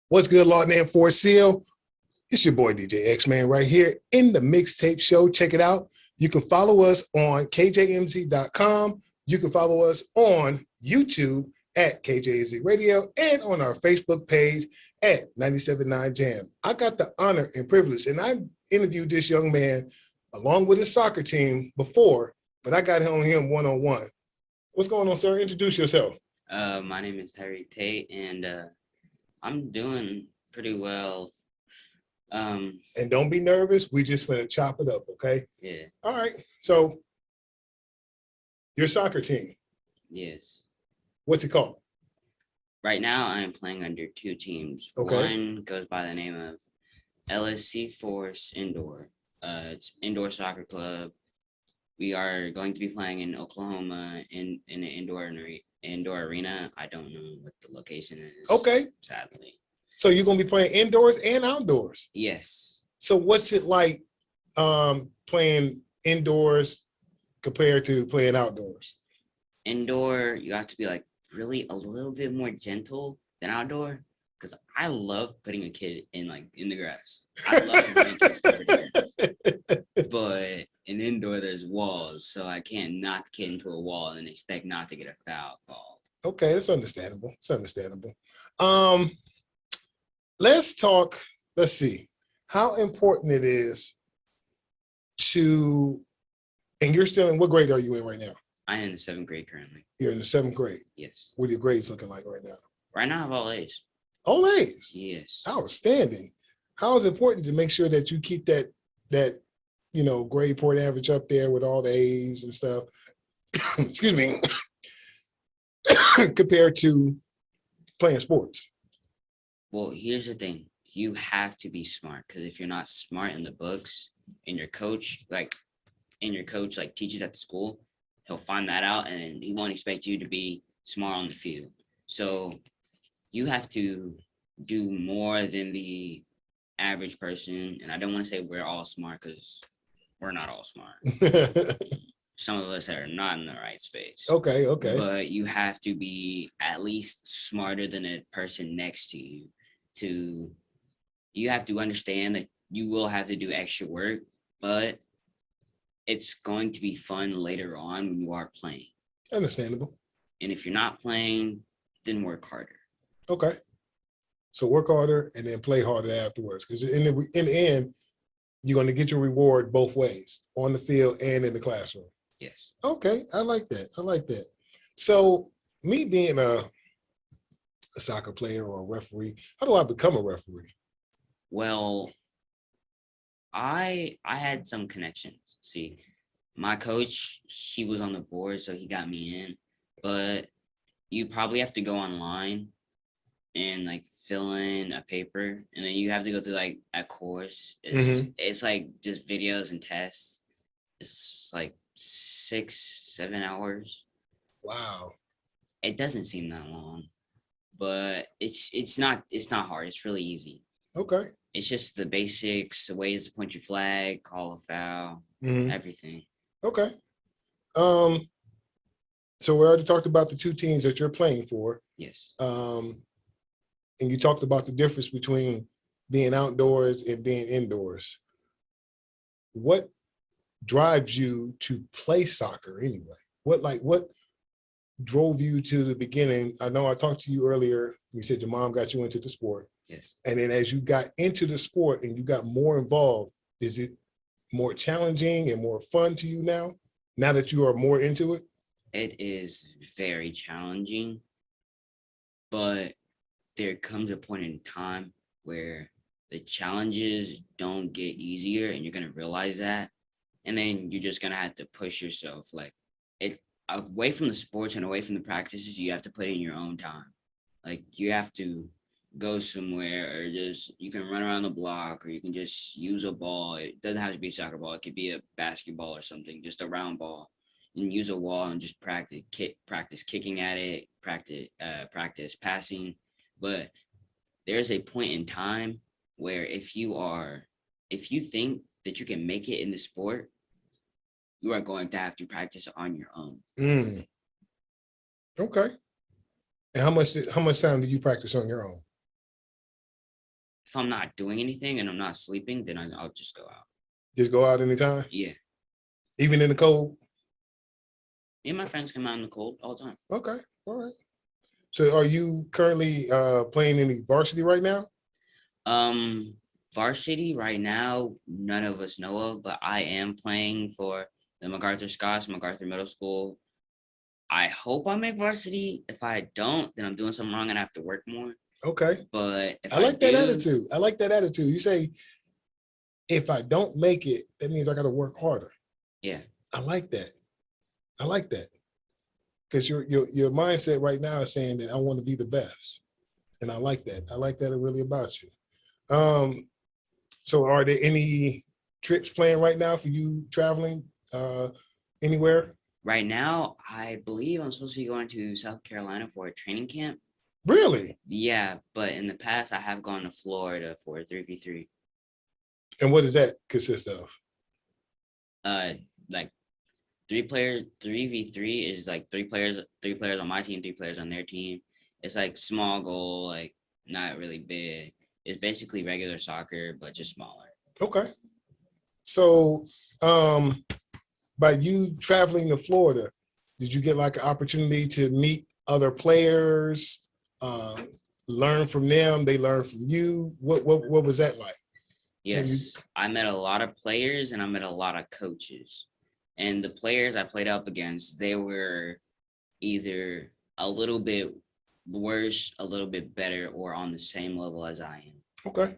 What's good, Law and Force Seal? It's your boy DJ X-Man right here in the Mixtape Show. Check it out. You can follow us on KJMZ.com. You can follow us on YouTube at KJMZ Radio and on our Facebook page at 97.9 Jam. I got the honor and privilege, and I interviewed this young man along with his soccer team before, but I got him one-on-one. What's going on, sir? Introduce yourself. My name is Tate, and I'm doing pretty well. And don't be nervous. We just finna chop it up, okay? Yeah. All right. So, your soccer team. Yes. What's it called? Right now, I am playing under two teams. Okay. One goes by the name of LSC Force Indoor. It's indoor soccer club. We are going to be playing in Oklahoma in an indoor arena. I don't know what the location is. Okay. Sadly. So you're gonna be playing indoors and outdoors. Yes. So what's it like playing indoors compared to playing outdoors? Indoor, you have to be like really a little bit more gentle than outdoor. Because I love putting a kid in the grass. I love putting kids covered in grass. But in indoor, there's walls, so I can't knock a kid into a wall and expect not to get a foul called. Okay, that's understandable. It's understandable. Let's talk. Let's see how important it is to. And you're still in what grade are you in right now? I'm in the 7th grade currently. You're in the 7th grade. Yes. What are your grades looking like right now? Right now, I have all A's. All A's. Yes. Outstanding. How is it important to make sure that you keep that grade point average up there with all the A's and stuff? Excuse me. Compared to playing sports. Well, here's the thing. You have to be smart, because if you're not smart in the books and your coach teaches at the school, he'll find that out and he won't expect you to be smart on the field. So you have to do more than the average person. And I don't want to say we're all smart, because we're not all smart. Some of us are not in the right space. Okay. But you have to be at least smarter than a person next to you. You have to understand that you will have to do extra work, but it's going to be fun later on when you are playing. Understandable. And if you're not playing, then work harder. Okay. So work harder and then play harder afterwards. Because in the end, you're going to get your reward both ways, on the field and in the classroom. Yes. Okay. I like that. So me being a soccer player or a referee, how do I become a referee? Well, I had some connections. See, my coach, he was on the board, so he got me in. But you probably have to go online and fill in a paper, and then you have to go through a course. It's like just videos and tests. It's like 6-7 hours. Wow. It doesn't seem that long, but it's not hard. It's really easy. Okay. It's just the basics, the ways to point your flag, call a foul, everything. Okay. So we already talked about the two teams that you're playing for. Yes. And you talked about the difference between being outdoors and being indoors. What drives you to play soccer anyway? What drove you to the beginning? I know I talked to you earlier. You said your mom got you into the sport. Yes. And then as you got into the sport and you got more involved, is it more challenging and more fun to you now that you are more into it? It is very challenging, but there comes a point in time where the challenges don't get easier, and you're going to realize that. And then you're just going to have to push yourself. Away from the sports and away from the practices, you have to put in your own time. You have to go somewhere, or you can run around the block, or you can just use a ball. It doesn't have to be a soccer ball. It could be a basketball or something, just a round ball, and use a wall and just practice kicking at it, practice passing. But there's a point in time where if you think that you can make it in the sport, you are going to have to practice on your own. Okay. And how much time do you practice on your own? if I'm not doing anything and I'm not sleeping, then I'll just go out. Just go out anytime, Yeah. even in the cold. Me and my friends come out in the cold all the time. Okay, all right. So, are you currently playing any varsity right now? Varsity right now, none of us know of, but I am playing for the MacArthur Scots, MacArthur Middle School. I hope I make varsity. If I don't, then I'm doing something wrong and I have to work more. Okay, But if I like that do, attitude. I like that attitude. You say, if I don't make it, that means I got to work harder. yeah, I like that. I like that because your mindset right now is saying that I want to be the best, and I like that. I like that really about you. So, are there any trips planned right now for you traveling anywhere? right now, I believe I'm supposed to be going to South Carolina for a training camp. Really? Yeah, but in the past, I have gone to Florida for a 3v3. And what does that consist of? Like 3 players, 3v3 is like three players on my team, 3 players on their team. It's like small goal, like not really big. It's basically regular soccer, but just smaller. Okay. So, by you traveling to Florida, did you get like an opportunity to meet other players, learn from them? They learn from you. What was that like? Yes, I met a lot of players and I met a lot of coaches. And the players I played up against, they were either a little bit worse, a little bit better, or on the same level as I am. Okay.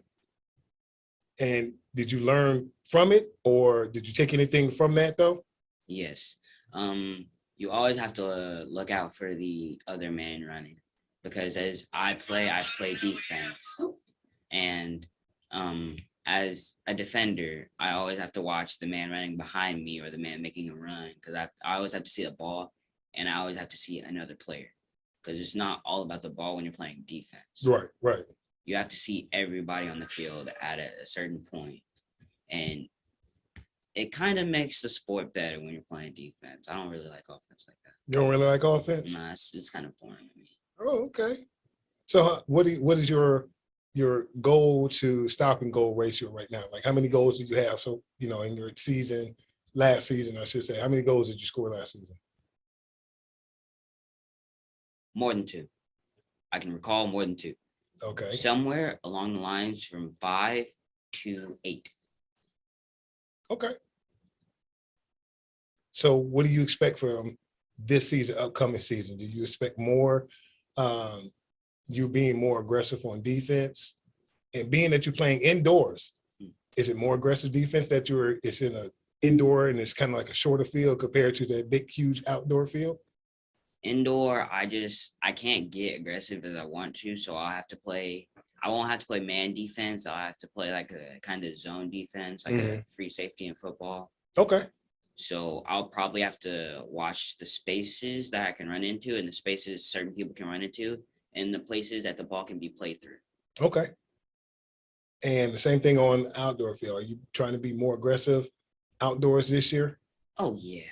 And did you learn from it, or did you take anything from that though? Yes. You always have to look out for the other man running, because as I play defense. And as a defender, I always have to watch the man running behind me or the man making a run, because I always have to see the ball and I always have to see another player, because it's not all about the ball when you're playing defense. Right, right. You have to see everybody on the field at a certain point. And it kind of makes the sport better when you're playing defense. I don't really like offense like that. You don't really like offense? Nah, it's kind of boring to me. Oh, okay. So what is your goal to stop and goal ratio right now? Like, how many goals do you have? So, in your last season, I should say, how many goals did you score last season? More than 2. I can recall more than 2. Okay. Somewhere along the lines from 5 to 8. Okay. So what do you expect from this season, upcoming season? Do you expect more, you being more aggressive on defense, and being that you're playing indoors? Is it more aggressive defense that it's in an indoor and it's kind of like a shorter field compared to that big, huge outdoor field? Indoor, I can't get aggressive as I want to, so I won't have to play man defense. I'll have to play like a kind of zone defense, like a free safety in football. Okay. So I'll probably have to watch the spaces that I can run into and the spaces certain people can run into and the places that the ball can be played through. Okay. And the same thing on outdoor field. Are you trying to be more aggressive outdoors this year? Oh, yeah.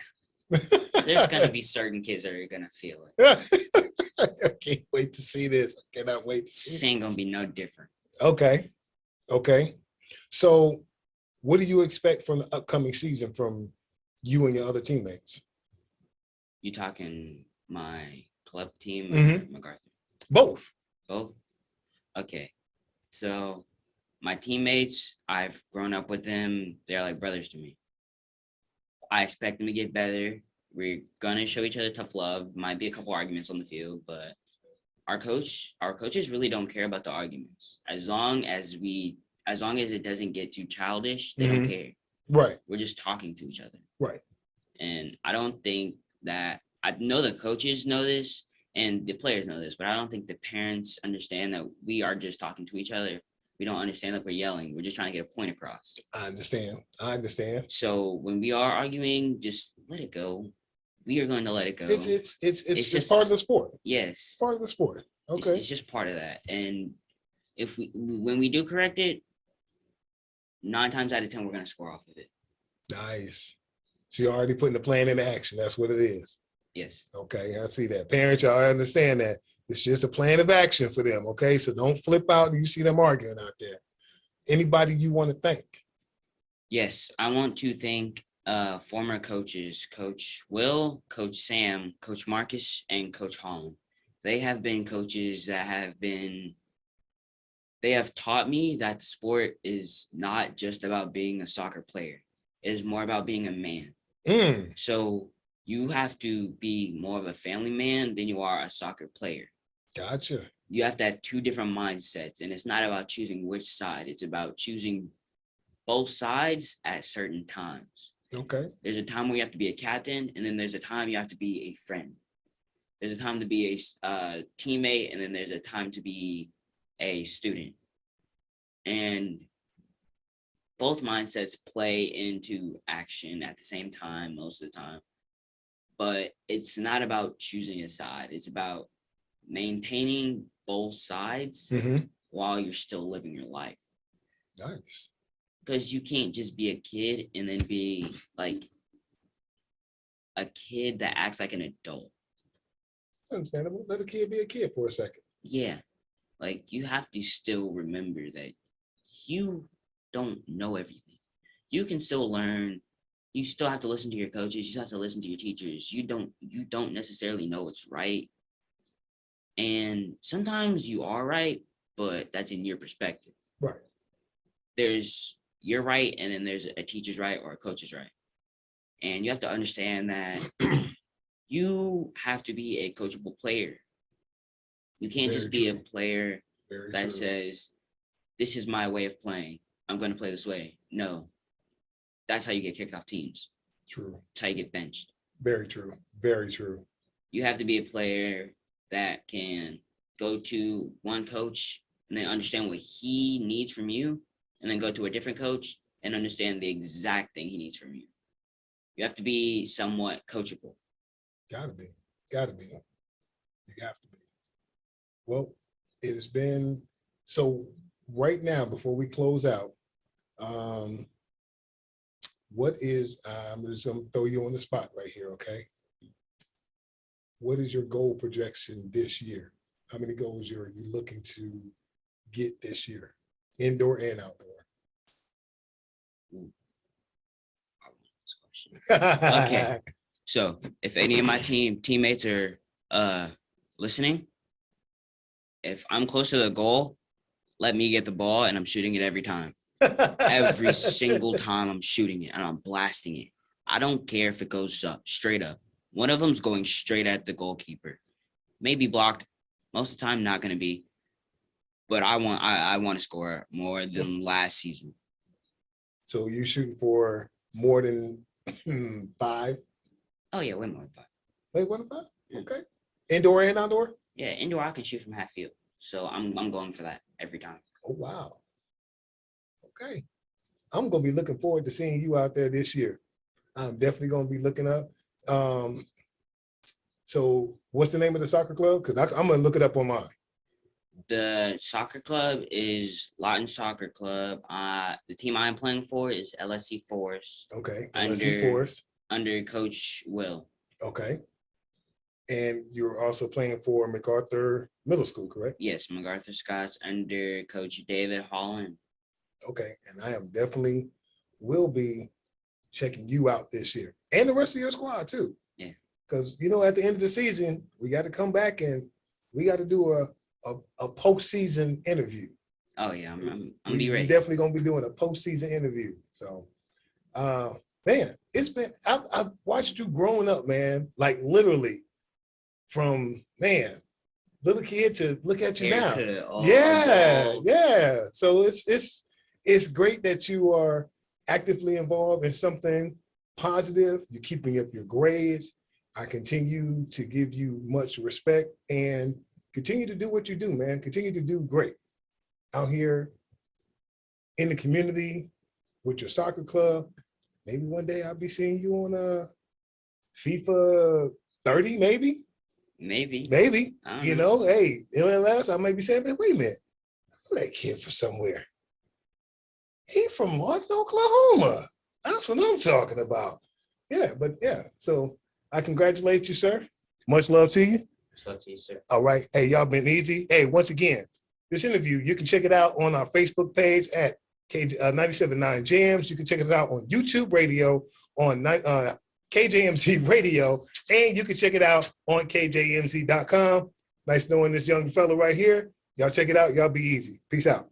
There's going to be certain kids that are going to feel it. I can't wait to see this. I cannot wait to see This ain't going to be no different. Okay. Okay. So what do you expect from the upcoming season from you and your other teammates? You talking my club team or MacArthur? Both. Both? Okay. So my teammates, I've grown up with them. They're like brothers to me. I expect them to get better. We're going to show each other tough love. Might be a couple arguments on the field, but our coaches really don't care about the arguments. As long as it doesn't get too childish, they don't care. Right. We're just talking to each other. Right. And I don't think that, I know the coaches know this and the players know this, but I don't think the parents understand that we are just talking to each other. We don't understand that we're yelling. We're just trying to get a point across. I understand. So when we are arguing, just let it go. We are going to let it go. It's just part of the sport. Yes. Part of the sport. Okay. It's just part of that. And when we do correct it, 9 times out of 10, we're going to score off of it. Nice. So you're already putting the plan into action. That's what it is. Yes. Okay, I see that. Parents, y'all understand that. It's just a plan of action for them, okay? So don't flip out and you see them arguing out there. Anybody you want to thank? Yes, I want to thank former coaches, Coach Will, Coach Sam, Coach Marcus, and Coach Holland. They have been coaches that they have taught me that the sport is not just about being a soccer player. It is more about being a man. So you have to be more of a family man than you are a soccer player. Gotcha. You have to have two different mindsets, and it's not about choosing which side. It's about choosing both sides at certain times. Okay. There's a time where you have to be a captain, and then there's a time you have to be a friend. There's a time to be a teammate, and then there's a time to be a student. And both mindsets play into action at the same time most of the time. But it's not about choosing a side. It's about maintaining both sides while you're still living your life. Nice. Because you can't just be a kid and then be like a kid that acts like an adult. Understandable. Let a kid be a kid for a second. Yeah. Like you have to still remember that you don't know everything. You can still learn. You still have to listen to your coaches. You still have to listen to your teachers. You don't necessarily know what's right. And sometimes you are right, but that's in your perspective. Right. There's you're right, and then there's a teacher's right or a coach's right. And you have to understand that you have to be a coachable player. You can't Very just be true. a player Very that true. says, this is my way of playing. I'm going to play this way. No, that's how you get kicked off teams. True. That's how you get benched. Very true. Very true. You have to be a player that can go to one coach and then understand what he needs from you, and then go to a different coach and understand the exact thing he needs from you. You have to be somewhat coachable. Gotta be. Gotta be. You have to be. Well, it has been so right now, before we close out, what is I'm just gonna throw you on the spot right here, okay? What is your goal projection this year? How many goals are you looking to get this year, indoor and outdoor? Okay. So if any of my teammates are listening, if I'm close to the goal, let me get the ball and I'm shooting it every time. Every single time I'm shooting it and I'm blasting it. I don't care if it goes up, straight up. One of them's going straight at the goalkeeper. Maybe blocked. Most of the time, not going to be. But I want to score more than last season. So you shooting for more than 5? Oh yeah, way more than 5. Wait, 1 to 5? Yeah. Okay. Indoor and outdoor? Yeah, indoor I can shoot from half field. So I'm going for that every time. Oh wow. Okay. I'm gonna be looking forward to seeing you out there this year. I'm definitely gonna be looking up. So what's the name of the soccer club? Because I'm gonna look it up on mine. The soccer club is Lawton Soccer Club. The team I'm playing for is LSC Forest. Okay. LSC Forest. Under Coach Will. Okay. And you're also playing for MacArthur Middle School, correct? Yes, MacArthur Scott's under Coach David Holland. Okay. And I am definitely will be checking you out this year and the rest of your squad too. Yeah. Because, at the end of the season, we got to come back and we got to do a postseason interview. Oh yeah, I'm be ready. We're definitely going to be doing a postseason interview. So, man, I've watched you growing up, man, like literally from, man, little kid to look at you now. Yeah. So it's great that you are actively involved in something positive. You're keeping up your grades. I continue to give you much respect and continue to do what you do, man. Continue to do great out here in the community with your soccer club. Maybe one day I'll be seeing you on FIFA 30, maybe. Maybe. Hey, MLS, I might be saying, wait a minute, I know that kid from somewhere. He from Martin, Oklahoma. That's what I'm talking about. Yeah. So I congratulate you, sir. Much love to you. Much love to you, sir. All right. Hey, y'all been easy. Hey, once again, this interview, you can check it out on our Facebook page at 97.9 Jamz. You can check us out on YouTube Radio, on KJMZ Radio, and you can check it out on KJMZ.com. Nice knowing this young fella right here. Y'all check it out. Y'all be easy. Peace out.